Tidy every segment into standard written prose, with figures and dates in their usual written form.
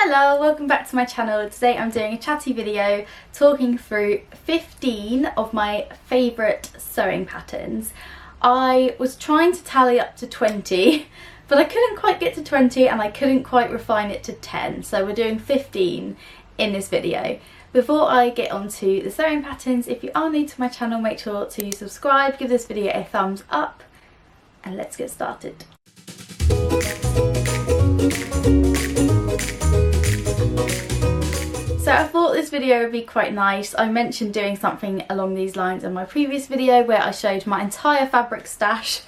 Hello, welcome back to my channel. Today I'm doing a chatty video talking through 15 of my favourite sewing patterns. I was trying to tally up to 20 but I couldn't quite get to 20 and I couldn't quite refine it to 10, so we're doing 15 in this video. Before I get onto the sewing patterns, if you are new to my channel, make sure to subscribe, give this video a thumbs up, and let's get started. So I thought this video would be quite nice. I mentioned doing something along these lines in my previous video where I showed my entire fabric stash.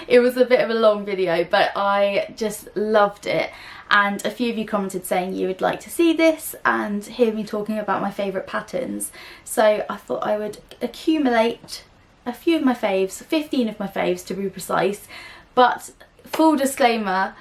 It was a bit of a long video, but I just loved it. And a few of you commented saying you would like to see this and hear me talking about my favourite patterns. So I thought I would accumulate a few of my faves, 15 of my faves to be precise. But full disclaimer,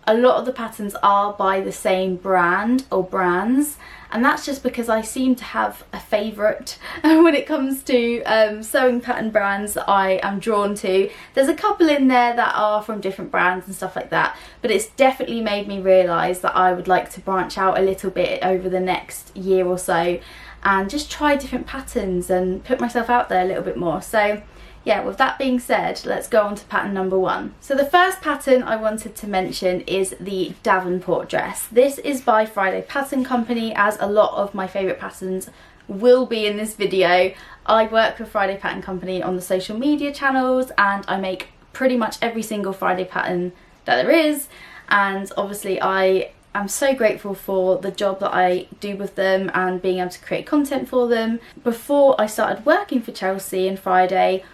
a lot of the patterns are by the same brand or brands, and that's just because I seem to have a favourite when it comes to sewing pattern brands that I am drawn to. There's a couple in there that are from different brands and stuff like that, but it's definitely made me realise that I would like to branch out a little bit over the next year or so and just try different patterns and put myself out there a little bit more. So yeah, with that being said, let's go on to pattern number one. So the first pattern I wanted to mention is the Davenport Dress. This is by Friday Pattern Company, as a lot of my favourite patterns will be in this video. I work with Friday Pattern Company on the social media channels and I make pretty much every single Friday pattern that there is, and obviously I'm so grateful for the job that I do with them and being able to create content for them. Before I started working for Chelsea and Friday,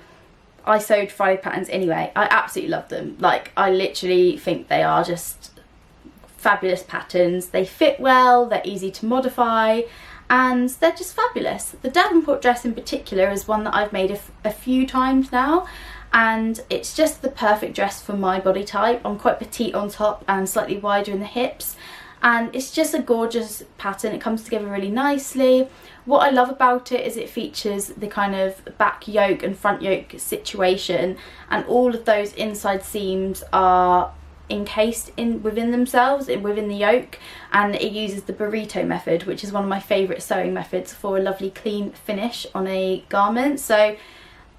I sewed Friday patterns anyway. I absolutely love them. Like, I literally think they are just fabulous patterns. They fit well, they're easy to modify, and they're just fabulous. The Davenport Dress in particular is one that I've made a few times now, and it's just the perfect dress for my body type. I'm quite petite on top and slightly wider in the hips, and it's just a gorgeous pattern. It comes together really nicely. What I love about it is it features the kind of back yoke and front yoke situation, and all of those inside seams are encased within themselves, within the yoke, and it uses the burrito method, which is one of my favourite sewing methods for a lovely clean finish on a garment. So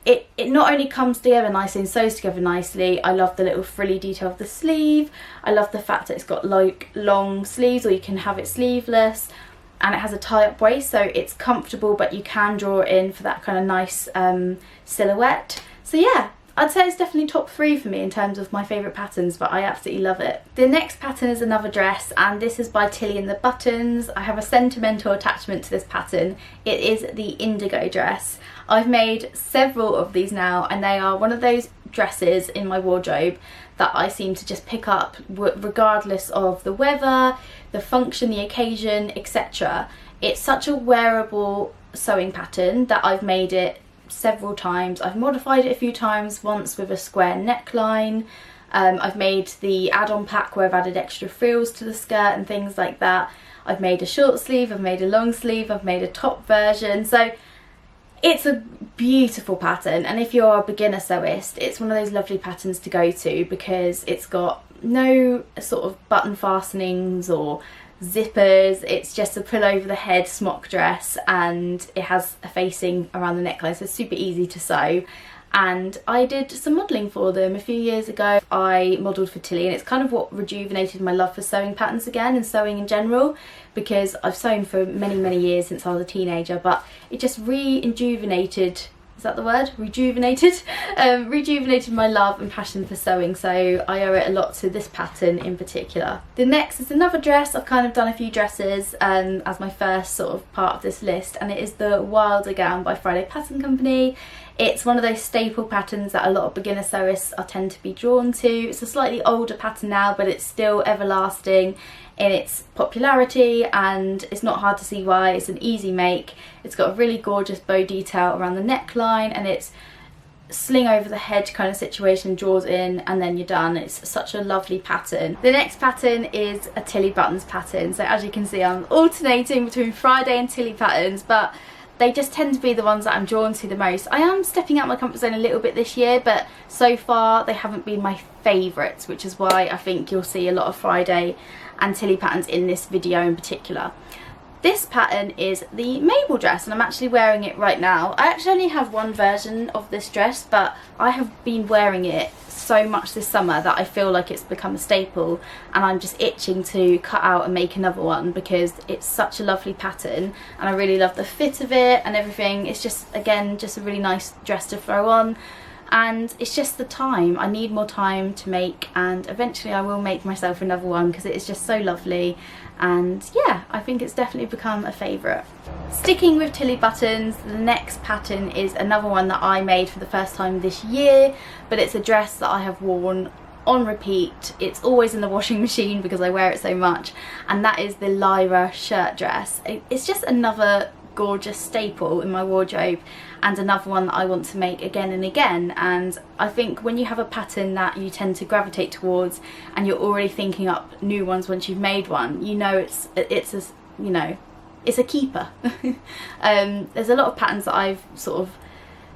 it not only comes together nicely and sews together nicely. I love the little frilly detail of the sleeve. I love the fact that it's got like long sleeves, or you can have it sleeveless, and it has a tie-up waist, so it's comfortable, but you can draw it in for that kind of nice silhouette. So yeah, I'd say it's definitely top 3 for me in terms of my favourite patterns, but I absolutely love it. The next pattern is another dress, and this is by Tilly and the Buttons. I have a sentimental attachment to this pattern. It is the Indigo Dress. I've made several of these now, and they are one of those dresses in my wardrobe that I seem to just pick up regardless of the weather, the function, the occasion, etc. It's such a wearable sewing pattern that I've made it several times. I've modified it a few times, once with a square neckline. I've made the add-on pack where I've added extra frills to the skirt and things like that. I've made a short sleeve, I've made a long sleeve, I've made a top version. So it's a beautiful pattern, and if you're a beginner sewist, it's one of those lovely patterns to go to because it's got no sort of button fastenings or zippers. It's just a pull over the head smock dress, and it has a facing around the neckline, so it's super easy to sew. And I did some modelling for them a few years ago. I modelled for Tilly, and it's kind of what rejuvenated my love for sewing patterns again and sewing in general, because I've sewn for many years since I was a teenager, but it just rejuvenated, is that the word? Rejuvenated? Rejuvenated my love and passion for sewing, so I owe it a lot to this pattern in particular. The next is another dress. I've kind of done a few dresses as my first sort of part of this list, and it is the Wilder Gown by Friday Pattern Company. It's one of those staple patterns that a lot of beginner sewists tend to be drawn to. It's a slightly older pattern now, but it's still everlasting in its popularity, and it's not hard to see why. It's an easy make. It's got a really gorgeous bow detail around the neckline, and it's sling over the head kind of situation, draws in, and then you're done. It's such a lovely pattern. The next pattern is a Tilly Buttons pattern. So as you can see, I'm alternating between Friday and Tilly patterns, but they just tend to be the ones that I'm drawn to the most. I am stepping out my comfort zone a little bit this year, but so far they haven't been my favourites, which is why I think you'll see a lot of Friday and tilly patterns in this video in particular. This pattern is the Mabel dress, and I'm actually wearing it right now. I actually only have one version of this dress, but I have been wearing it so much this summer that I feel like it's become a staple, and I'm just itching to cut out and make another one because it's such a lovely pattern and I really love the fit of it and everything. It's just, again, just a really nice dress to throw on, and it's just the time. I need more time to make, and eventually I will make myself another one because it is just so lovely. And yeah, I think it's definitely become a favourite. Sticking with tilly buttons, the next pattern is another one that I made for the first time this year, but it's a dress that I have worn on repeat. It's always in the washing machine because I wear it so much, and that is the Lyra shirt dress. It's just another gorgeous staple in my wardrobe, and another one that I want to make again and again. And I think when you have a pattern that you tend to gravitate towards and you're already thinking up new ones once you've made one, you know it's a keeper. There's a lot of patterns that I've sort of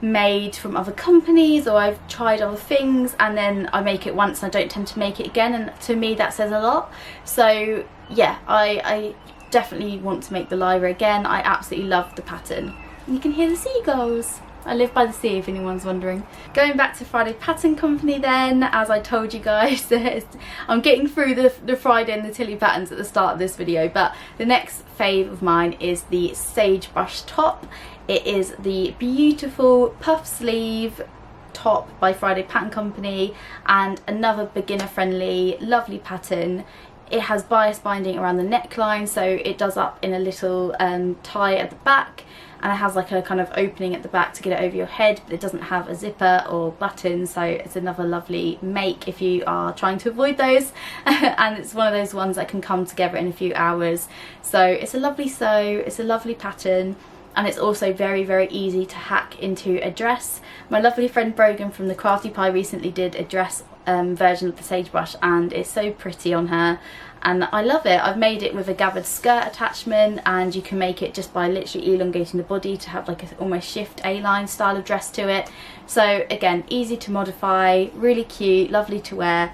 made from other companies, or I've tried other things and then I make it once and I don't tend to make it again, and to me that says a lot. So yeah, I definitely want to make the Lyra again. I absolutely love the pattern. You can hear the seagulls. I live by the sea, if anyone's wondering. Going back to Friday Pattern Company then, as I told you guys, I'm getting through the Friday and the tilly patterns at the start of this video, but the next fave of mine is the Sagebrush top. It is the beautiful puff sleeve top by Friday Pattern Company, and another beginner friendly, lovely pattern. It has bias binding around the neckline, so it does up in a little tie at the back, and it has like a kind of opening at the back to get it over your head, but it doesn't have a zipper or buttons, so it's another lovely make if you are trying to avoid those. And it's one of those ones that can come together in a few hours. So it's a lovely sew, it's a lovely pattern, and it's also very, very easy to hack into a dress. My lovely friend Brogan from the Crafty Pie recently did a dress version of the Sagebrush, and it's so pretty on her and I love it. I've made it with a gathered skirt attachment, and you can make it just by literally elongating the body to have like a almost shift A-line style of dress to it. So again, easy to modify, really cute, lovely to wear.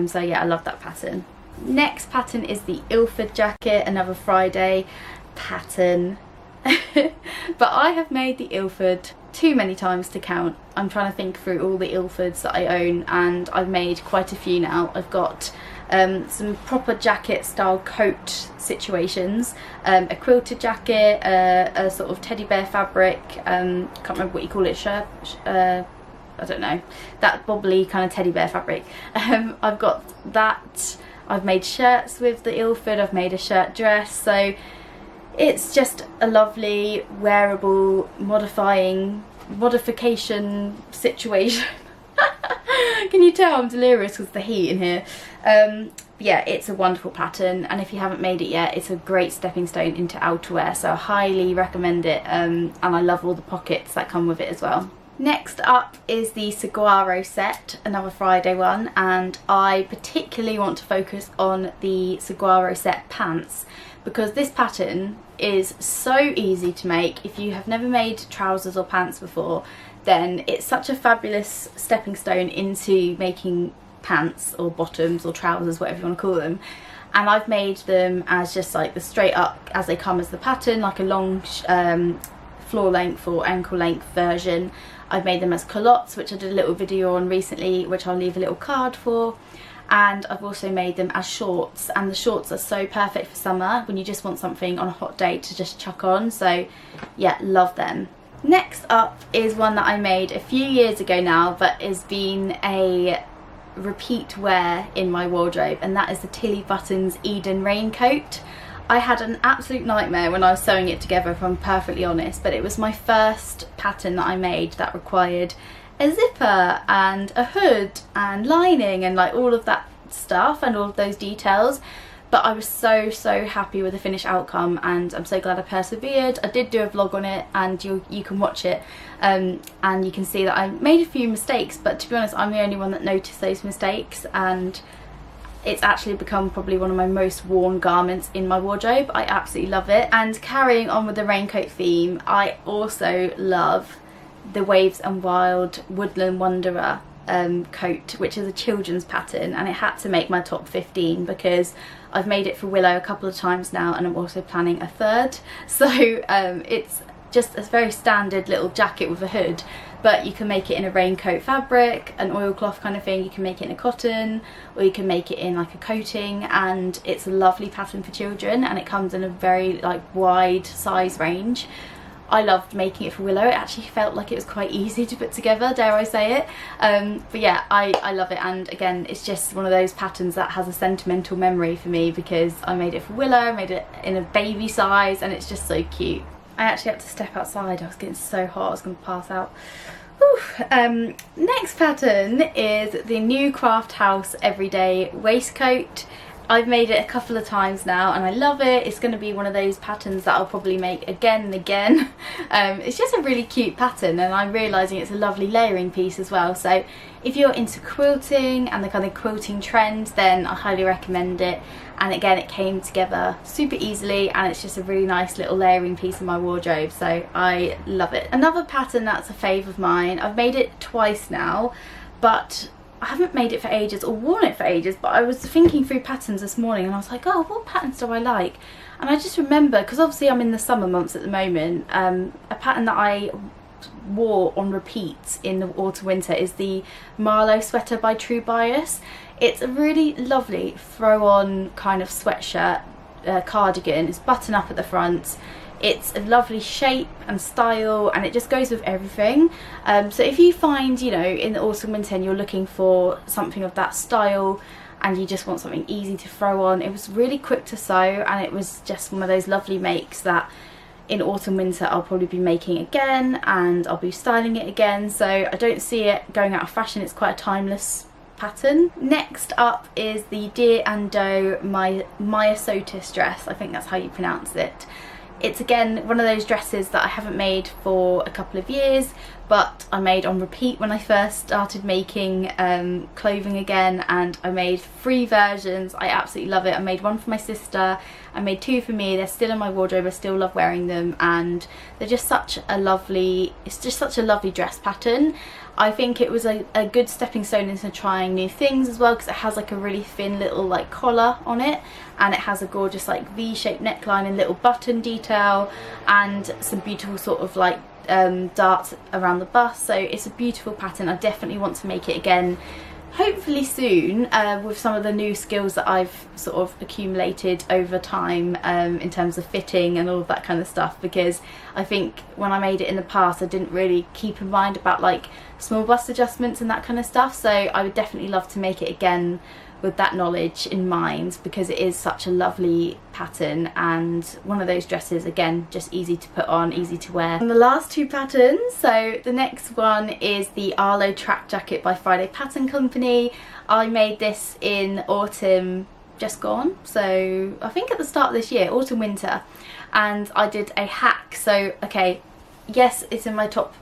So yeah, I love that pattern. Next pattern is the Ilford Jacket, another Friday pattern. But I have made the Ilford too many times to count. I'm trying to think through all the Ilfords that I own, and I've made quite a few now. I've got some proper jacket style coat situations, a quilted jacket, a sort of teddy bear fabric, can't remember what you call it, I don't know, that bobbly kind of teddy bear fabric. I've got that. I've made shirts with the Ilford, I've made a shirt dress, so it's just a lovely wearable modification situation. Can you tell I'm delirious with the heat in here? Yeah, it's a wonderful pattern, and if you haven't made it yet, it's a great stepping stone into outerwear, so I highly recommend it, and I love all the pockets that come with it as well. Next up is the Saguaro Set, another Friday one, and I particularly want to focus on the Saguaro Set pants because this pattern is so easy to make. If you have never made trousers or pants before, then it's such a fabulous stepping stone into making pants or bottoms or trousers, whatever you want to call them. And I've made them as just like the straight up as they come as the pattern, like a long floor length or ankle length version. I've made them as culottes, which I did a little video on recently, which I'll leave a little card for. And I've also made them as shorts, and the shorts are so perfect for summer when you just want something on a hot day to just chuck on. So yeah, love them. Next up is one that I made a few years ago now, but has been a repeat wear in my wardrobe, and that is the Tilly Buttons Eden Raincoat. I had an absolute nightmare when I was sewing it together, if I'm perfectly honest, but it was my first pattern that I made that required a zipper and a hood and lining and like all of that stuff and all of those details. But I was so happy with the finished outcome, and I'm so glad I persevered. I did do a vlog on it, and you can watch it, and you can see that I made a few mistakes, but to be honest, I'm the only one that noticed those mistakes, and it's actually become probably one of my most worn garments in my wardrobe. I absolutely love it. And carrying on with the raincoat theme, I also love the Waves and Wild Woodland Wanderer coat, which is a children's pattern, and it had to make my top 15 because I've made it for Willow a couple of times now, and I'm also planning a third. So it's just a very standard little jacket with a hood, but you can make it in a raincoat fabric, an oilcloth kind of thing. You can make it in a cotton, or you can make it in like a coating, and it's a lovely pattern for children, and it comes in a very like wide size range. I loved making it for Willow. It actually felt like it was quite easy to put together, dare I say it. But yeah, I love it, and again, it's just one of those patterns that has a sentimental memory for me because I made it for Willow, I made it in a baby size, and it's just so cute. I actually had to step outside, I was getting so hot I was going to pass out. Next pattern is the new Craft House Everyday Waistcoat. I've made it a couple of times now and I love it. It's going to be one of those patterns that I'll probably make again and again. It's just a really cute pattern, and I'm realising it's a lovely layering piece as well. So if you're into quilting and the kind of quilting trend, then I highly recommend it. And again, it came together super easily, and it's just a really nice little layering piece in my wardrobe, so I love it. Another pattern that's a fave of mine, I've made it twice now, but I haven't made it for ages or worn it for ages, but I was thinking through patterns this morning and I was like, oh, what patterns do I like? And I just remember, because obviously I'm in the summer months at the moment, a pattern that I wore on repeat in the autumn winter is the Marlowe sweater by True Bias. It's a really lovely throw-on kind of sweatshirt, cardigan. It's button up at the front. It's a lovely shape and style, and it just goes with everything. So if you find, you know, in the autumn winter and you're looking for something of that style and you just want something easy to throw on, it was really quick to sew, and it was just one of those lovely makes that in autumn winter I'll probably be making again, and I'll be styling it again, so I don't see it going out of fashion. It's quite a timeless pattern. Next up is the Deer and Doe Myosotis Dress. I think that's how you pronounce it. It's again one of those dresses that I haven't made for a couple of years, but I made on repeat when I first started making clothing again, and I made 3 versions. I absolutely love it. I made one for my sister, I made 2 for me. They're still in my wardrobe, I still love wearing them, and they're just such a lovely, it's just such a lovely dress pattern. I think it was a good stepping stone into trying new things as well, because it has like a really thin little like collar on it, and it has a gorgeous like V-shaped neckline and little button detail, and some beautiful sort of like darts around the bust. So it's a beautiful pattern. I definitely want to make it again, hopefully soon, with some of the new skills that I've sort of accumulated over time in terms of fitting and all of that kind of stuff, because I think when I made it in the past I didn't really keep in mind about like small bust adjustments and that kind of stuff. So I would definitely love to make it again with that knowledge in mind, because it is such a lovely pattern and one of those dresses, again, just easy to put on, easy to wear. And the last 2 patterns, so the next one is the Arlo track jacket by Friday Pattern Company. I made this in autumn just gone, so I think at the start of this year, autumn winter, and I did a hack. So okay, yes, it's in my top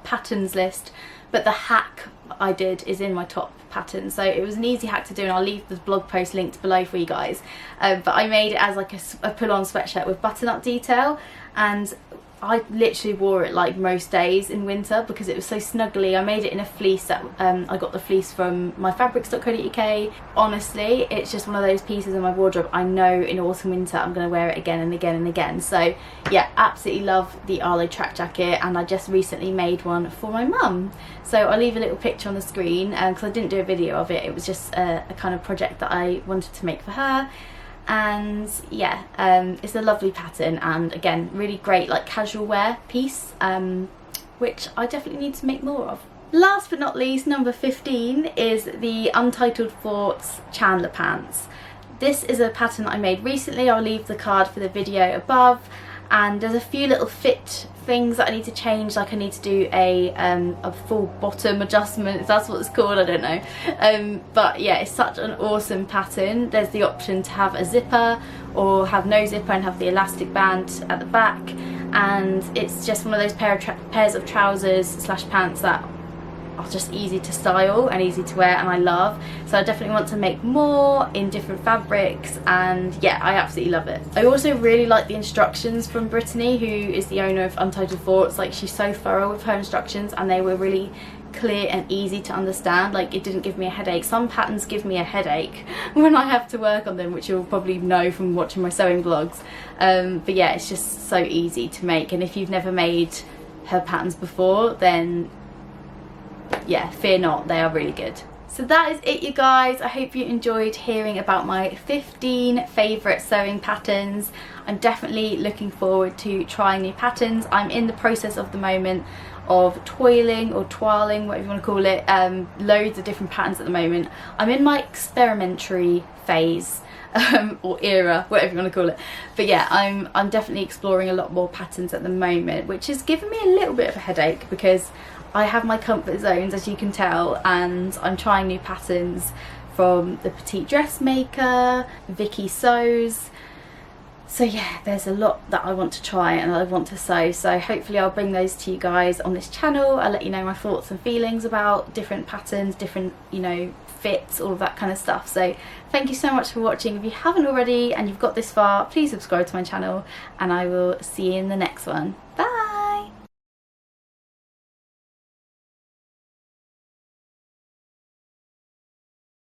patterns list, but the hack I did is in my top pattern, so it was an easy hack to do, and I'll leave the blog post linked below for you guys. But I made it as like a pull-on sweatshirt with button-up detail, and I literally wore it like most days in winter because it was so snuggly. I made it in a fleece that I got the fleece from myfabrics.co.uk. Honestly, it's just one of those pieces in my wardrobe. I know in autumn winter I'm going to wear it again and again and again. So yeah, absolutely love the Arlo track jacket, and I just recently made one for my mum. So I'll leave a little picture on the screen because I didn't do a video of it. It was just a kind of project that I wanted to make for her. And yeah, it's a lovely pattern, and again, really great like casual wear piece, which I definitely need to make more of. Last but not least, number 15 is the Untitled Thoughts Chandler Pants. This is a pattern that I made recently. I'll leave the card for the video above, and there's a few little fit things that I need to change, like I need to do a full bottom adjustment, if that's what it's called, I don't know. But yeah, it's such an awesome pattern. There's the option to have a zipper or have no zipper and have the elastic band at the back, and it's just one of those pairs of trousers slash pants that are just easy to style and easy to wear, and I love. So I definitely want to make more in different fabrics, and yeah, I absolutely love it. I also really like the instructions from Brittany, who is the owner of Untitled Thoughts. Like, she's so thorough with her instructions, and they were really clear and easy to understand. Like, it didn't give me a headache. Some patterns give me a headache when I have to work on them, which you'll probably know from watching my sewing vlogs. But yeah, it's just so easy to make, and if you've never made her patterns before, then yeah, fear not, they are really good. So that is it, you guys. I hope you enjoyed hearing about my 15 favourite sewing patterns. I'm definitely looking forward to trying new patterns. I'm in the process of the moment of toiling or toiling, whatever you want to call it, loads of different patterns at the moment. I'm in my experimentary phase, or era, whatever you want to call it. But yeah, I'm definitely exploring a lot more patterns at the moment, which has given me a little bit of a headache because I have my comfort zones, as you can tell, and I'm trying new patterns from the Petite Dressmaker, Vicky Sews. So yeah, there's a lot that I want to try and I want to sew, so hopefully I'll bring those to you guys on this channel. I'll let you know my thoughts and feelings about different patterns, different, you know, fits, all of that kind of stuff. So thank you so much for watching. If you haven't already and you've got this far, please subscribe to my channel, and I will see you in the next one. Bye!